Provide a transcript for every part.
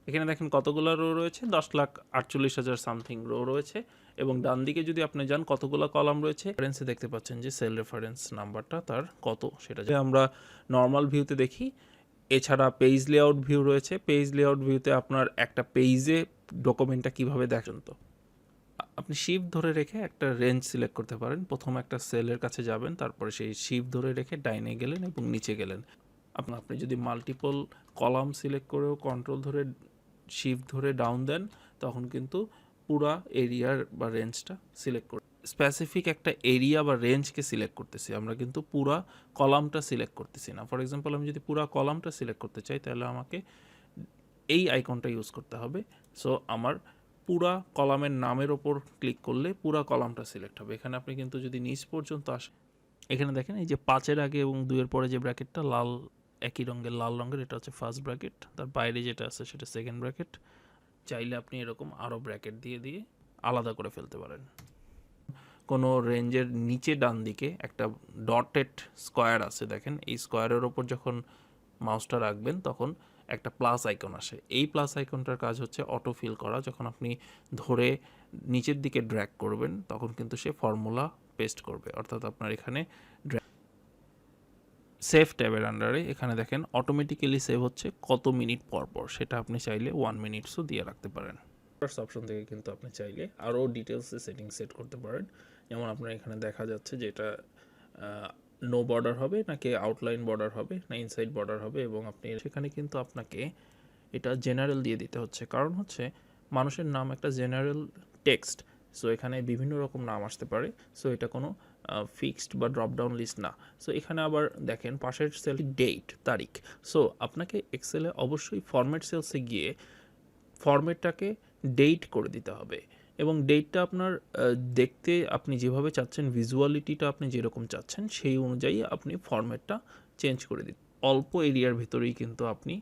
এখানে দেখেন কতগুলো রো রয়েছে, 10,48,000 সামথিং রো রয়েছে। এবং ডান দিকে যদি আপনি যান কতগুলো কলাম রয়েছে, রেফারেন্সে দেখতে পাচ্ছেন যে সেল রেফারেন্স নাম্বারটা তার কত, সেটা যে আমরা নর্মাল ভিউতে দেখি। এছাড়া পেজ লেআউট ভিউ রয়েছে। পেজ লেআউট ভিউতে আপনার একটা পেজে ডকুমেন্টটা কীভাবে দেখেন, তো আপনি শিফট ধরে রেখে একটা রেঞ্জ সিলেক্ট করতে পারেন। প্রথম একটা সেলের কাছে যাবেন, তারপরে সেই শিফট ধরে রেখে ডাইনে গেলেন এবং নিচে গেলেন। আপনি যদি মাল্টিপল কলাম সিলেক্ট করেও কন্ট্রোল ধরে শিফট ধরে ডাউন দেন, তখন কিন্তু পুরা এরিয়ার বা রেঞ্জটা সিলেক্ট করে স্পেসিফিক একটা এরিয়া বা রেঞ্জকে সিলেক্ট করতেছি, আমরা কিন্তু পুরা কলামটা সিলেক্ট করতেছি না। ফর এক্সাম্পল আমি যদি পুরা কলামটা সিলেক্ট করতে চাই, তাহলে আমাকে এই আইকনটা ইউজ করতে হবে। সো আমার পুরা কলামের নামের ওপর ক্লিক করলে পুরা কলামটা সিলেক্ট হবে। এখানে আপনি কিন্তু যদি নিচ পর্যন্ত আসেন, এখানে দেখেন এই যে 5-এর আগে এবং 2-এর পরে যে ব্র্যাকেটটা লাল, একই রঙের লাল রঙের, এটা হচ্ছে ফার্স্ট ব্র্যাকেট, তার বাইরে যেটা আছে সেটা সেকেন্ড ব্র্যাকেট। চাইলে আপনি এরকম আরও ব্র্যাকেট দিয়ে দিয়ে আলাদা করে ফেলতে পারেন। কোনো রেঞ্জের নিচে ডান দিকে একটা ডটেড স্কোয়ার আছে, দেখেন এই স্কোয়ারের ওপর যখন মাউসটা রাখবেন তখন একটা প্লাস আইকন আসে। এই প্লাস আইকনটার কাজ হচ্ছে অটো ফিল করা। যখন আপনি ধরে নিচের দিকে ড্র্যাগ করবেন তখন কিন্তু সে ফর্মুলা পেস্ট করবে, অর্থাৎ আপনার এখানে সেভ ট্যাবের আন্ডারে এখানে দেখেন অটোমেটিক্যালি সেভ হচ্ছে কত মিনিট পর পর, সেটা আপনি চাইলে 1 মিনিটসও দিয়ে রাখতে পারেন। ফার্স্ট অপশন থেকে কিন্তু আপনি চাইলে আরও ডিটেলসে সেটিং সেট করতে পারেন। যেমন আপনার এখানে দেখা যাচ্ছে যে এটা নো বর্ডার হবে নাকি আউটলাইন বর্ডার হবে না ইনসাইড বর্ডার হবে, এবং আপনি সেখানে কিন্তু আপনাকে এটা জেনারেল দিয়ে দিতে হচ্ছে, কারণ হচ্ছে মানুষের নাম একটা জেনারেল টেক্সট। সো এখানে বিভিন্ন রকম নাম আসতে পারে। সো এটা কোনো ফিক্সড বা ড্রপডাউন লিস্ট না। সো এখানে আবার দেখেন পাশের সেল ডেট, তারিখ। সো আপনাকে এক্সেলে অবশ্যই ফরম্যাট সেলসে গিয়ে ফরম্যাটটাকে ডেট করে দিতে হবে, এবং ডেটটা আপনার দেখতে আপনি যেভাবে চাচ্ছেন, ভিজুয়ালিটিটা আপনি যেরকম চাচ্ছেন সেই অনুযায়ী আপনি ফরম্যাটটা চেঞ্জ করে দিন। অল্প এরিয়ার ভিতরেই কিন্তু আপনি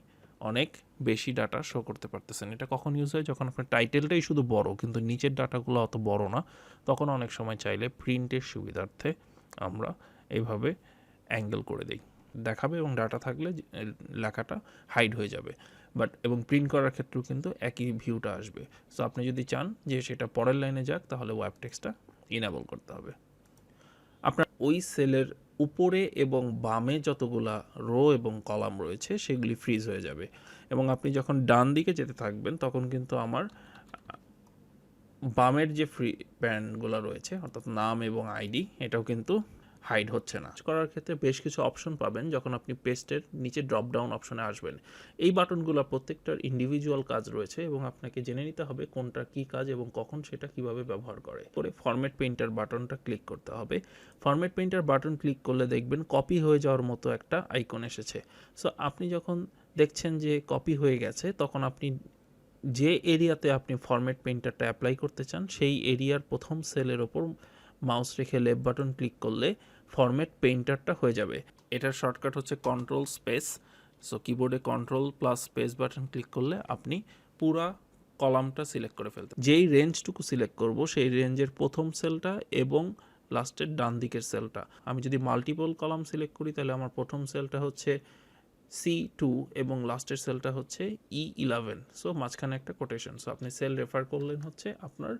অনেক বেশি ডাটা শো করতে পারতেছেন। এটা কখন ইউজ হয়, যখন আপনার টাইটেলটাই শুধু বড় কিন্তু নিচের ডাটাগুলো অত বড় না, তখন অনেক সময় চাইলে প্রিন্টের সুবিধার্থে আমরা এইভাবে অ্যাঙ্গেল করে দিই, দেখাবে এবং ডাটা থাকলে লেখাটা হাইড হয়ে যাবে। এবং প্রিন্ট করার ক্ষেত্রেও কিন্তু একই ভিউটা আসবে। সো আপনি যদি চান যে সেটা পরের লাইনে যাক, তাহলে ওয়েব টেক্সটটা ইনেবল করতে হবে। আপনার ওই সেলের উপরে এবং বামে যতগুলা রো এবং কলাম রয়েছে সেগুলি ফ্রিজ হয়ে যাবে, এবং আপনি যখন ডান দিকে যেতে থাকবেন তখন কিন্তু আমার বামের যে ফ্রি ব্যান্ডগুলো রয়েছে অর্থাৎ নাম এবং আইডি, এটাও কিন্তু হাইড হচ্ছে না। করার ক্ষেত্রে বেশ কিছু অপশন পাবেন যখন আপনি পেস্টের নিচে ড্রপ ডাউন অপশনে আসবেন। এই বাটনগুলো প্রত্যেকটার ইন্ডিভিজুয়াল কাজ রয়েছে এবং আপনাকে জেনে নিতে হবে কোনটা কী কাজ এবং কখন সেটা কিভাবে ব্যবহার করে। ফরম্যাট পেইন্টার বাটনটা ক্লিক করতে হবে। ফরম্যাট পেইন্টার বাটন ক্লিক করলে দেখবেন কপি হয়ে যাওয়ার মতো একটা আইকন এসেছে। সো আপনি যখন দেখছেন যে কপি হয়ে গেছে, তখন আপনি যে এরিয়াতে আপনি ফরম্যাট পেইন্টারটা অ্যাপ্লাই করতে চান সেই এরিয়ার প্রথম সেলের ওপর মাউস রেখে লেফট বাটন ক্লিক করলে ফরম্যাট পেইন্টারটা হয়ে যাবে। এটার শর্টকাট হচ্ছে কন্ট্রোল স্পেস। সো কিবোর্ডে control plus space button click করলে আপনি পুরা কলামটা সিলেক্ট করে ফেলতে, যেই রেঞ্জটুকু সিলেক্ট করব সেই রেঞ্জের প্রথম সেলটা এবং লাস্টের ডান দিকের সেলটা। আমি যদি মাল্টিপল কলাম সিলেক্ট করি তাহলে আমার প্রথম সেলটা হচ্ছে C2 এবং লাস্টের সেলটা হচ্ছে E11। সো মাঝখানে একটা কোটেশন। সো আপনি সেল রেফার করলেন হচ্ছে আপনার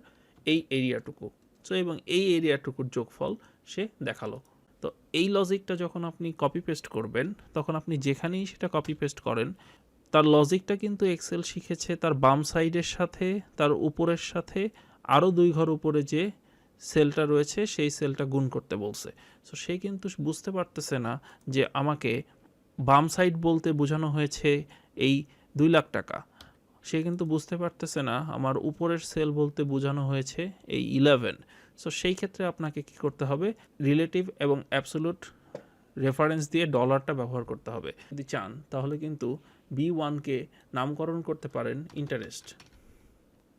এই এরিয়াটুকু। সো এবং এই এরিয়াটুকুর যোগফল সে দেখালো। তো এই লজিকটা যখন আপনি কপি পেস্ট করবেন, তখন আপনি যেখানেই সেটা কপি পেস্ট করেন, তার লজিকটা কিন্তু এক্সেল শিখেছে তার বাম সাইডের সাথে, তার উপরের সাথে আরও 2 ঘর উপরে যে সেলটা রয়েছে সেই সেলটা গুণ করতে বলছে। সো সে কিন্তু বুঝতে পারতেছে না যে আমাকে বাম সাইড বলতে বোঝানো হয়েছে এই 2 লাখ টাকা। সে কিন্তু বুঝতে পারতেছে না আমার উপরের সেল বলতে বোঝানো হয়েছে এই 11। সো সেই ক্ষেত্রে আপনাকে কি করতে হবে, রিলেটিভ এবং অ্যাবসোলুট রেফারেন্স দিয়ে ডলারটা ব্যবহার করতে হবে। যদি চান তাহলে কিন্তু B1কে নামকরণ করতে পারেন ইন্টারেস্ট,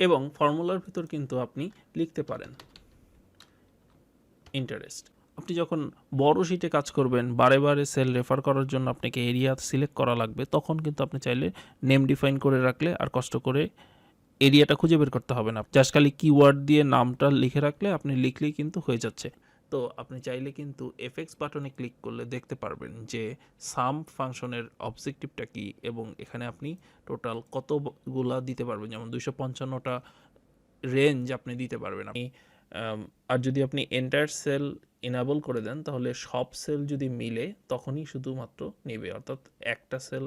এবং ফর্মুলার ভিতর কিন্তু আপনি লিখতে পারেন ইন্টারেস্ট। আপনি যখন বড় শিটে কাজ করবেন, বারে বারে সেল রেফার করার জন্য আপনাকে এরিয়া সিলেক্ট করা লাগবে, তখন কিন্তু আপনি চাইলে নেম ডিফাইন করে রাখলে আর কষ্ট করে এরিয়াটা খুঁজে বের করতে হবে না। জাস্ট খালি কিওয়ার্ড দিয়ে নামটা লিখে রাখলে আপনি লিখলেই কিন্তু হয়ে যাচ্ছে। তো তো আপনি চাইলে কিন্তু এফএক্স বাটনে ক্লিক করলে দেখতে পারবেন যে সাম ফাংশনের অবজেক্টিভটা কি এবং এখানে আপনি টোটাল কতগুলা দিতে পারবেন, যেমন 255টা রেঞ্জ আপনি দিতে পারবেন। আর যদি আপনি এন্টায়ার সেল ইনেবল করে দেন তাহলে সব সেল যদি মিলে তখনই শুধুমাত্র নেবে, অর্থাৎ একটা সেল,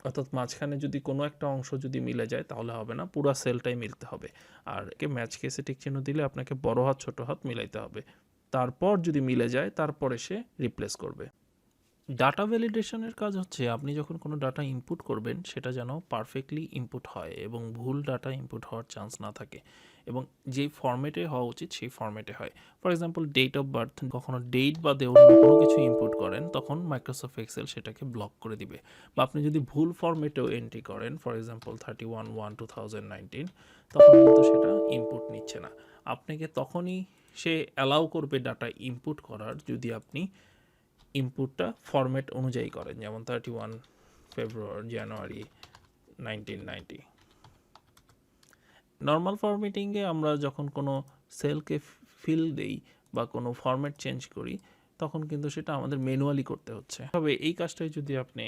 অর্থাৎ মাঝখানে যদি কোনো একটা অংশ যদি মিলে যায় তাহলে হবে না, পুরো সেলটাই মিলতে হবে। আর একে ম্যাচ কেসে টিক চিহ্ন দিলে আপনাকে বড় হাত ছোট হাত মিলাইতে হবে, তারপর যদি মিলে যায় তারপরে সে রিপ্লেস করবে। ডাটা ভ্যালিডেশনের কাজ হচ্ছে আপনি যখন কোনো ডাটা ইনপুট করবেন সেটা যেন পারফেক্টলি ইনপুট হয় এবং ভুল ডাটা ইনপুট হওয়ার চান্স না থাকে, এবং যেই ফরম্যাটে হওয়া উচিত সেই ফরম্যাটে হয়। For example date of birth, কখনো ডেট বাদে অন্য কোনো কিছু ইনপুট করেন তখন মাইক্রোসফট এক্সেল সেটাকে ব্লক করে দিবে। বা আপনি যদি ভুল ফরম্যাটেও এন্ট্রি করেন, ফর এক্সাম্পল 31/1/2019, তখন কিন্তু সেটা ইনপুট নিচ্ছে না। আপনাকে তখনই সে অ্যালাউ করবে ডাটা ইনপুট করার যদি আপনি ইনপুটটা ফরম্যাট অনুযায়ী করেন, যেমন 31 জানুয়ারি 1990। নর্মাল ফরম্যাটিংয়ে আমরা যখন কোনো সেলকে ফিল দেই বা কোনো ফরম্যাট চেঞ্জ করি তখন কিন্তু সেটা আমাদের ম্যানুয়ালি করতে হচ্ছে। তবে এই কাজটাই যদি আপনি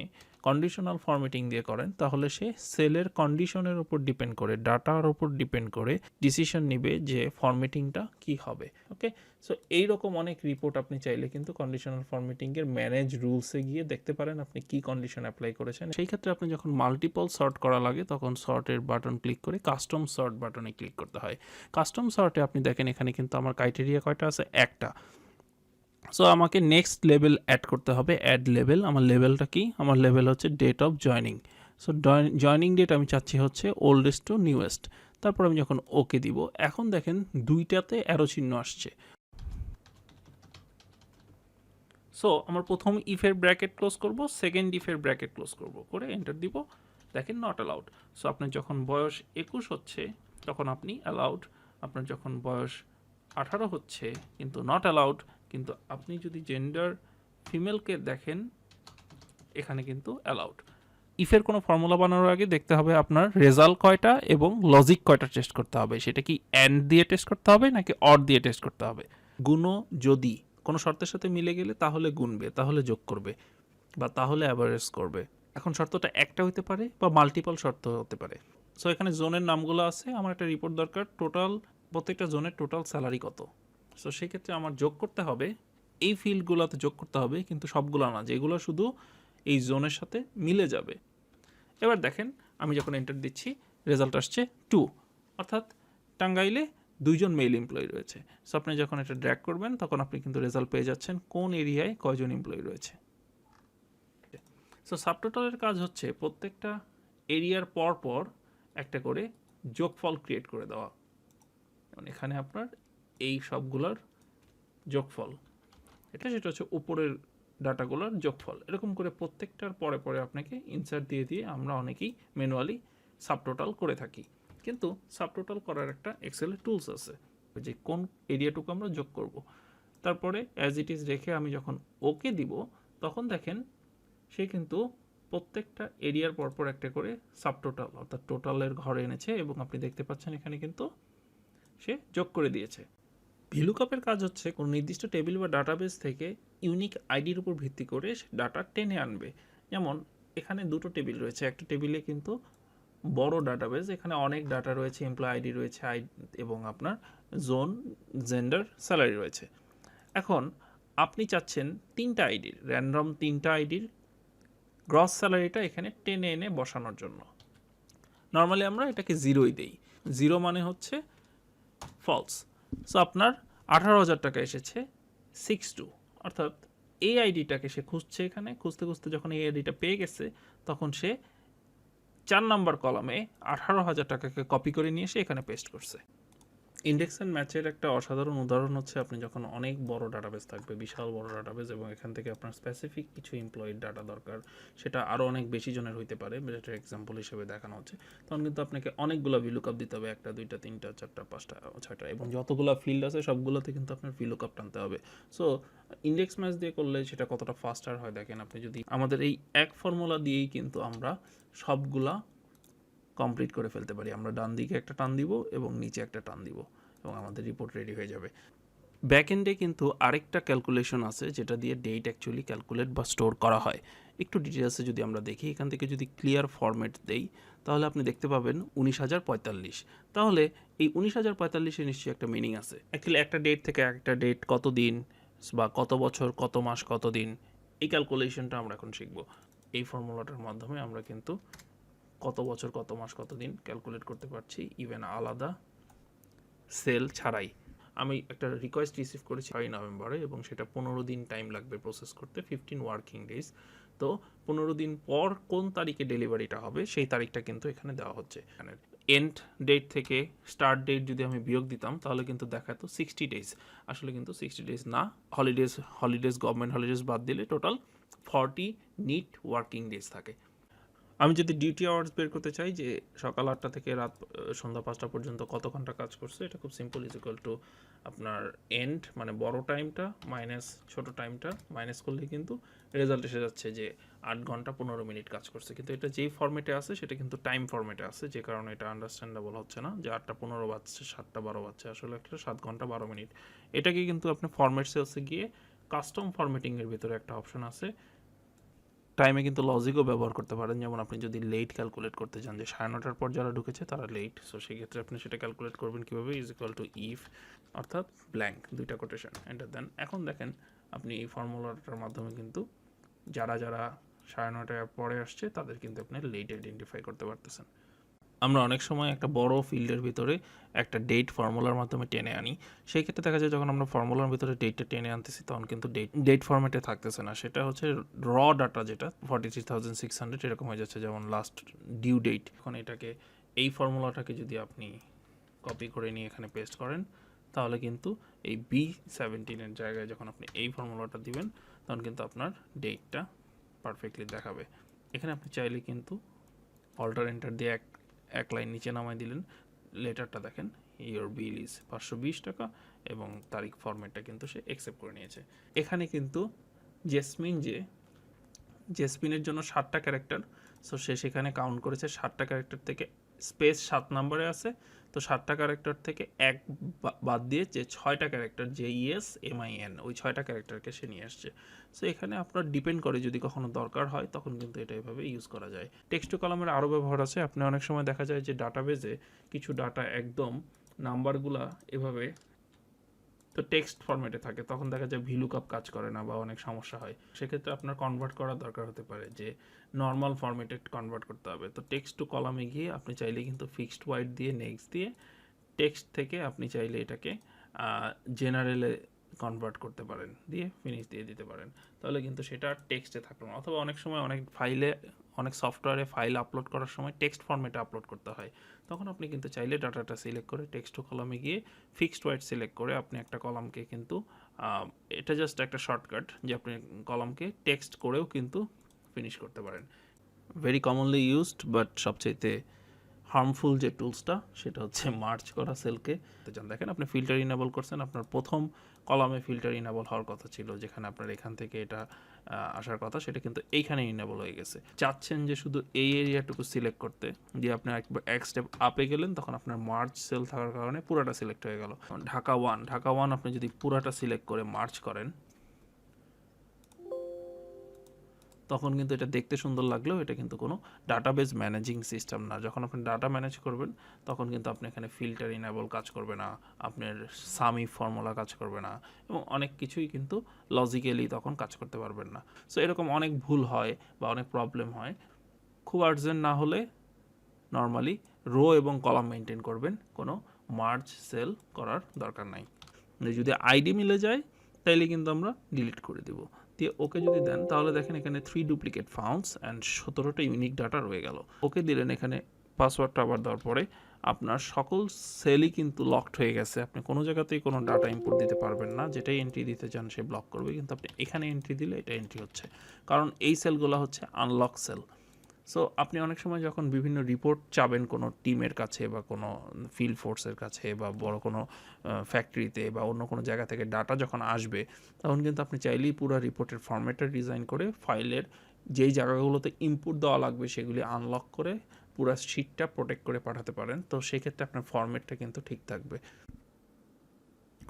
কন্ডিশনাল ফরম্যাটিং দিয়ে করেন তাহলে সে সেলের কন্ডিশনের উপর ডিপেন্ড করে, ডাটার উপর ডিপেন্ড করে ডিসিশন নেবে যে ফরম্যাটিংটা কি হবে। ওকে, সো এইরকম অনেক রিপোর্ট আপনি চাইলে কিন্তু কন্ডিশনাল ফরম্যাটিংয়ের ম্যানেজ রুলসে গিয়ে দেখতে পারেন আপনি কি কন্ডিশন অ্যাপ্লাই করেছেন। সেই ক্ষেত্রে আপনি যখন মাল্টিপল সর্ট করা লাগে তখন সর্টের বাটন ক্লিক করে কাস্টম সর্ট বাটনে ক্লিক করতে হয়। কাস্টম সর্টে আপনি দেখেন এখানে কিন্তু আমার ক্রাইটেরিয়া কয়টা আছে, একটা। সো আমাকে নেক্সট লেভেল অ্যাড করতে হবে, অ্যাড লেভেল। আমার লেভেলটা কি? আমার লেভেল হচ্ছে date of joining. So joining date আমি চাচ্ছি হচ্ছে ওল্ডেস্ট টু নিউয়েস্ট। তারপর আমি যখন ওকে দিব, এখন দেখেন দুইটাতে অ্যারো চিহ্ন আসছে। সো আমার প্রথম ইফের ব্র্যাকেট ক্লোজ করব, সেকেন্ড ইফের ব্র্যাকেট ক্লোজ করব, করে এন্টার দিব, দেখেন নট অ্যালাউড। সো আপনার যখন বয়স 21 হচ্ছে তখন আপনি অ্যালাউড, আপনার যখন বয়স 18 হচ্ছে কিন্তু নট অ্যালাউড, কিন্তু আপনি যদি জেন্ডার ফিমেলকে দেখেন এখানে কিন্তু অ্যালাউড। ইফের কোনো ফর্মুলা বানানোর আগে দেখতে হবে আপনার রেজাল্ট কয়টা এবং লজিক কয়টা টেস্ট করতে হবে, সেটা কি অ্যান্ড দিয়ে টেস্ট করতে হবে নাকি অর দিয়ে টেস্ট করতে হবে। গুণও যদি কোনো শর্তের সাথে মিলে গেলে তাহলে গুনবে, তাহলে যোগ করবে বা তাহলে অ্যাভারেজ করবে। এখন শর্তটা একটা হতে পারে বা মাল্টিপল শর্ত হতে পারে। সো এখানে জোনের নামগুলো আছে, আমার একটা রিপোর্ট দরকার টোটাল প্রত্যেকটা জোনের টোটাল স্যালারি কত। সো সেক্ষেত্রে আমার যোগ করতে হবে, এই ফিল্ডগুলোতে যোগ করতে হবে, কিন্তু সবগুলো না, যেগুলো শুধু এই জোনের সাথে মিলে যাবে। এবার দেখেন আমি যখন এন্টার দিচ্ছি রেজাল্ট আসছে 2, অর্থাৎ টাঙ্গাইলে 2জন মেল এমপ্লয়ি রয়েছে। সো আপনি যখন এটা ড্র্যাগ করবেন তখন আপনি কিন্তু রেজাল্ট পেয়ে যাচ্ছেন কোন এরিয়ায় কয়জন এমপ্লয়ি রয়েছে। সো সাবটোটালের কাজ হচ্ছে প্রত্যেকটা এরিয়ার পর পর একটা করে যোগফল ক্রিয়েট করে দেওয়া। এখানে আপনার এই সবগুলোর যোগফল, সেটা হচ্ছে উপরের ডাটাগুলোর যোগফল। এরকম করে প্রত্যেকটার পরে পরে আপনাকে ইনসার্ট দিয়ে দিয়ে আমরা অনেকেই ম্যানুয়ালি সাবটোটাল করে থাকি, কিন্তু সাবটোটাল করার একটা এক্সেলের টুলস আছে যে কোন এরিয়াটুকু আমরা যোগ করব। তারপরে অ্যাজ ইট ইজ রেখে আমি যখন ওকে দিব তখন দেখেন সে কিন্তু প্রত্যেকটা এরিয়ার পরপর একটা করে সাবটোটাল অর্থাৎ টোটালের ঘরে এনেছে এবং আপনি দেখতে পাচ্ছেন এখানে কিন্তু সে যোগ করে দিয়েছে। ভিলুকাপের কাজ হচ্ছে কোনো নির্দিষ্ট টেবিল বা ডাটাবেস থেকে ইউনিক আইডির উপর ভিত্তি করে ডাটা টেনে আনবে। যেমন এখানে দুটো টেবিল রয়েছে, একটা টেবিলে কিন্তু বড় ডাটাবেস, এখানে অনেক ডাটা রয়েছে, এমপ্লয় আইডি রয়েছে এবং আপনার জোন, জেন্ডার, স্যালারি রয়েছে। এখন আপনি চাচ্ছেন 3টা আইডির, র্যান্ডম 3টা আইডির গ্রস স্যালারিটা এখানে টেনে এনে বসানোর জন্য। নর্মালি আমরা এটাকে 0ই দেই, 0 মানে হচ্ছে ফলস। সো আপনার 18,000 টাকা এসেছে 62, অর্থাৎ এই আইডিটাকে সে খুঁজছে, এখানে খুঁজতে খুঁজতে যখন এই আইডিটা পেয়ে গেছে তখন সে 4 নাম্বার কলামে 18,000 টাকাকে কপি করে নিয়ে এসে এখানে পেস্ট করছে। ইন্ডেক্স অ্যান্ড ম্যাচের একটা অসাধারণ উদাহরণ হচ্ছে আপনি যখন অনেক বড় ডাটাবেস থাকবে, বিশাল বড় ডাটাবেস, এবং এখান থেকে আপনার স্পেসিফিক কিছু এমপ্লয়ির ডাটা দরকার, সেটা আরও অনেক বেশি জনের হইতে পারে, যেটা এক্সাম্পল হিসেবে দেখানো হচ্ছে, তখন কিন্তু আপনাকে অনেকগুলো ভিলুকআপ দিতে হবে, 1টা 2টা 3টা 4টা 5টা 6টা, এবং যতগুলো ফিল্ড আছে সবগুলোতে কিন্তু আপনার ভিলুকআপ টানতে হবে। সো ইন্ডেক্স ম্যাচ দিয়ে করলে সেটা কতটা ফাস্টার হয় দেখেন আপনি, যদি আমাদের এই এক ফর্মুলা দিয়েই কিন্তু আমরা সবগুলা কমপ্লিট করে ফেলতে পারি। আমরা ডান দিকে একটা টান দিব এবং নিচে একটা টান দিব এবং আমাদের রিপোর্ট রেডি হয়ে যাবে। ব্যাকএন্ডে কিন্তু আরেকটা ক্যালকুলেশন আছে যেটা দিয়ে ডেট অ্যাকচুয়ালি ক্যালকুলেট বা স্টোর করা হয়। একটু ডিটেলসে যদি আমরা দেখি, এখান থেকে যদি ক্লিয়ার ফরম্যাট দেই তাহলে আপনি দেখতে পাবেন 19,045। তাহলে এই 19,045 নিশ্চয়ই একটা মিনিং আছে। অ্যাকচুয়ালি একটা ডেট থেকে একটা ডেট কত দিন বা কত বছর, কত মাস, কত দিন, এই ক্যালকুলেশনটা আমরা এখন শিখব। এই ফর্মুলাটার মাধ্যমে আমরা কিন্তু কত বছর, কত মাস, কত দিন ক্যালকুলেট করতে পারছি, ইভেন আলাদা সেল ছাড়াই। আমি একটা রিকোয়েস্ট রিসিভ করেছি 6 নভেম্বরে এবং সেটা 15 দিন টাইম লাগবে প্রসেস করতে, 15 ওয়ার্কিং ডেজ। তো 15 দিন পর কোন তারিখে ডেলিভারিটা হবে সেই তারিখটা কিন্তু এখানে দেওয়া হচ্ছে। এখানে এন্ড ডেট থেকে স্টার্ট ডেট যদি আমি বিয়োগ দিতাম তাহলে কিন্তু দেখাতো 60 ডেজ। আসলে কিন্তু 60 ডেজ না, হলিডেজ গভর্নমেন্ট হলিডেজ বাদ দিলে টোটাল 40 নিট ওয়ার্কিং ডেজ থাকে। আমি যদি ডিউটি আওয়ার্স বের করতে চাই যে সকাল 8টা থেকে রাত সন্ধ্যা 5টা পর্যন্ত কত ঘন্টা কাজ করছে, এটা খুব সিম্পল, ইজ ইকুয়াল টু আপনার এন্ড মানে বড় টাইমটা মাইনাস ছোট টাইমটা মাইনাস করলে কিন্তু রেজাল্ট এসে যাচ্ছে যে 8 ঘন্টা 15 মিনিট কাজ করছে। কিন্তু এটা যেই ফরম্যাটে আছে সেটা কিন্তু টাইম ফরম্যাটে আছে, যে কারণে এটা আন্ডারস্ট্যান্ডেবল হচ্ছে না যে 8টা 15 বাজছে 7টা 12 বাজছে, আসলে একটা 7 ঘন্টা 12 মিনিট। এটাকে কিন্তু আপনি ফরম্যাট সেলসে গিয়ে কাস্টম ফরম্যাটিংয়ের ভিতরে একটা অপশন আছে, টাইমে কিন্তু লজিকও ব্যবহার করতে পারেন। যেমন আপনি যদি লেট ক্যালকুলেট করতে চান যে 9:30টার পর যারা ঢুকেছে তারা লেট, সো সেক্ষেত্রে আপনি সেটা ক্যালকুলেট করবেন কীভাবে, ইজ ইকুয়াল টু ইফ অর্থাৎ ব্ল্যাঙ্ক দুইটা কোটেশন এন্টার দেন। এখন দেখেন আপনি এই ফর্মুলাটার মাধ্যমে কিন্তু যারা 9:30টার পরে আসছে তাদের কিন্তু আপনি লেট আইডেন্টিফাই করতে পারতেছেন। আমরা অনেক সময় একটা বড় ফিল্ডের ভিতরে একটা ডেট ফর্মুলার মাধ্যমে টেনে আনি, সেই ক্ষেত্রে দেখা যায় যখন আমরা ফর্মুলার ভিতরে ডেটটা টেনে আনতেছি তখন কিন্তু ডেট ফরম্যাটে থাকতেছে না, সেটা হচ্ছে র ডাটা যেটা 43,600 এরকম হয়ে যাচ্ছে, যেমন লাস্ট ডিউ ডেট। এখন এটাকে এই ফর্মুলাটাকে যদি আপনি কপি করে নিয়ে এখানে পেস্ট করেন তাহলে কিন্তু এই B17 জায়গায় যখন আপনি এই ফর্মুলাটা দিবেন তখন কিন্তু আপনার ডেটটা পারফেক্টলি দেখাবে। এখানে আপনি চাইলে কিন্তু অল্টার এন্টার দিয়ে এক লাইন নিচে নামাই দিলেন, লেটারটা দেখেন ইয়োর বিল ইজ 520 টাকা এবং তারিখ ফরম্যাটটা কিন্তু সে অ্যাকসেপ্ট করে নিয়েছে। এখানে কিন্তু জেসমিনের জন্য 7টা ক্যারেক্টার, সো সে সেখানে কাউন্ট করেছে 7টা ক্যারেক্টার থেকে স্পেস 7 নম্বরে আছে, তো 7টা ক্যারেক্টার থেকে এক বাদ দিয়ে যে 6টা ক্যারেক্টার JESMIN ওই 6টা ক্যারেক্টারকে সে নিয়ে আসছে। সো এখানে আপনার ডিপেন্ড করে, যদি কখনো দরকার হয় তখন কিন্তু এটা এভাবে ইউজ করা যায়। টেক্সট টু কলামের আরও ব্যবহার আছে। আপনি অনেক সময় দেখা যায় যে ডাটাবেজে কিছু ডাটা একদম নাম্বারগুলা এভাবে তো টেক্সট ফরম্যাটে থাকে, তখন দেখা যায় VLOOKUP কাজ করে না বা অনেক সমস্যা হয়, সেক্ষেত্রে আপনার কনভার্ট করার দরকার হতে পারে যে নর্মাল ফরম্যাটে কনভার্ট করতে হবে। তো টেক্সট টু কলামে গিয়ে আপনি চাইলে কিন্তু ফিক্সড ওয়াইড দিয়ে নেক্সট দিয়ে টেক্সট থেকে আপনি চাইলে এটাকে জেনারেলে কনভার্ট করতে পারেন, দিয়ে ফিনিশ দিয়ে দিতে পারেন, তাহলে কিন্তু সেটা টেক্সটে থাকলো না। অথবা অনেক সময় অনেক সফটওয়্যারে ফাইল আপলোড করার সময় টেক্সট ফরম্যাটে আপলোড করতে হয়, তখন আপনি কিন্তু চাইলে ডাটাটা সিলেক্ট করে টেক্সট টু কলামে গিয়ে ফিক্সড ওয়াইড সিলেক্ট করে আপনি একটা কলামকে কিন্তু এটা জাস্ট একটা শর্টকাট যে আপনি কলামকে টেক্সট করেও কিন্তু ফিনিশ করতে পারেন। ভেরি কমনলি ইউজড বাট সবচাইতে হার্মফুল যে টুলসটা সেটা হচ্ছে মার্জ করা সেলকে। দেখেন আপনি ফিল্টার ইনেবল করছেন, আপনার প্রথম কলামে ফিল্টার ইনেবল হওয়ার কথা ছিল, যেখানে আপনার এখান থেকে এটা আসার কথা সেটা কিন্তু এইখানে ইনেবল হয়ে গেছে। চাচ্ছেন যে শুধু এই এরিয়াটুকু সিলেক্ট করতে, দিয়ে আপনি এক স্টেপ আপে গেলেন তখন আপনার মার্জ সেল থাকার কারণে পুরাটা সিলেক্ট হয়ে গেল। ঢাকা ওয়ান আপনি যদি পুরাটা সিলেক্ট করে মার্জ করেন তখন কিন্তু এটা দেখতে সুন্দর লাগলেও এটা কিন্তু কোনো ডাটাবেজ ম্যানেজিং সিস্টেম না। যখন আপনি ডাটা ম্যানেজ করবেন তখন কিন্তু আপনি এখানে ফিল্টার ইনেবল কাজ করবে না, আপনার সামি ফর্মুলা কাজ করবে না এবং অনেক কিছুই কিন্তু লজিক্যালি তখন কাজ করতে পারবেন না। সো এরকম অনেক ভুল হয় বা অনেক প্রবলেম হয়। খুব আর্জেন্ট না হলে নর্মালি রো এবং কলাম মেনটেন করবেন, কোনো মার্জ সেল করার দরকার নাই। যদি আইডি মিলে যায় তাইলে কিন্তু আমরা ডিলিট করে দেব, দিয়ে ওকে যদি দেন তাহলে দেখেন এখানে 3 duplicate funds and 17টা unique data রয়ে গেল। ওকে দিলেন, এখানে পাসওয়ার্ডটা আবার দেওয়ার পরে আপনার সকল সেলই কিন্তু লকড হয়ে গেছে, আপনি কোনো জায়গাতেই কোনো ডাটা ইনপুট দিতে পারবেন না, যেটাই এন্ট্রি দিতে চান সে ব্লক করবে, কিন্তু আপনি এখানে এন্ট্রি দিলে এটা এন্ট্রি হচ্ছে, কারণ এই সেলগুলো হচ্ছে আনলক সেল। সো আপনি অনেক সময় যখন বিভিন্ন রিপোর্ট চাবেন কোনো টিমের কাছে বা কোনো ফিল্ড ফোর্সের কাছে বা বড় কোনো ফ্যাক্টরিতে বা অন্য কোনো জায়গা থেকে ডাটা যখন আসবে তখন কিন্তু আপনি চাইলেই পুরো রিপোর্টের ফরম্যাটটা ডিজাইন করে ফাইলের যেই জায়গাগুলোতে ইনপুট দেওয়া লাগবে সেগুলি আনলক করে পুরো শিটটা প্রোটেক্ট করে পাঠাতে পারেন। তো সেক্ষেত্রে আপনার ফরম্যাটটা কিন্তু ঠিক থাকবে।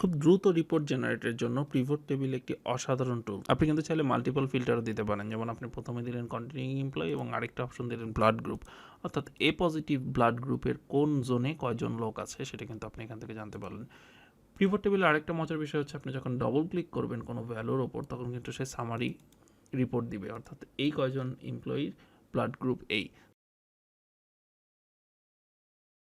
খুব দ্রুত রিপোর্ট জেনারেটের জন্য পিভট টেবিল একটি অসাধারণ টুল। আপনি কিন্তু চাইলে মাল্টিপল ফিল্টারও দিতে পারেন, যেমন আপনি প্রথমে দিলেন কন্টিনিউইং এমপ্লয়ি এবং আরেকটা অপশন দিলেন ব্লাড গ্রুপ, অর্থাৎ এ পজিটিভ ব্লাড গ্রুপের কোন জোনে কয়জন লোক আছে সেটা কিন্তু আপনি এখান থেকে জানতে পারলেন। পিভট টেবিলের আরেকটা মজার বিষয় হচ্ছে আপনি যখন ডবল ক্লিক করবেন কোনো ভ্যালুর ওপর তখন কিন্তু সে সামারি রিপোর্ট দিবে, অর্থাৎ এই কয়জন এমপ্লয়ির ব্লাড গ্রুপ এই।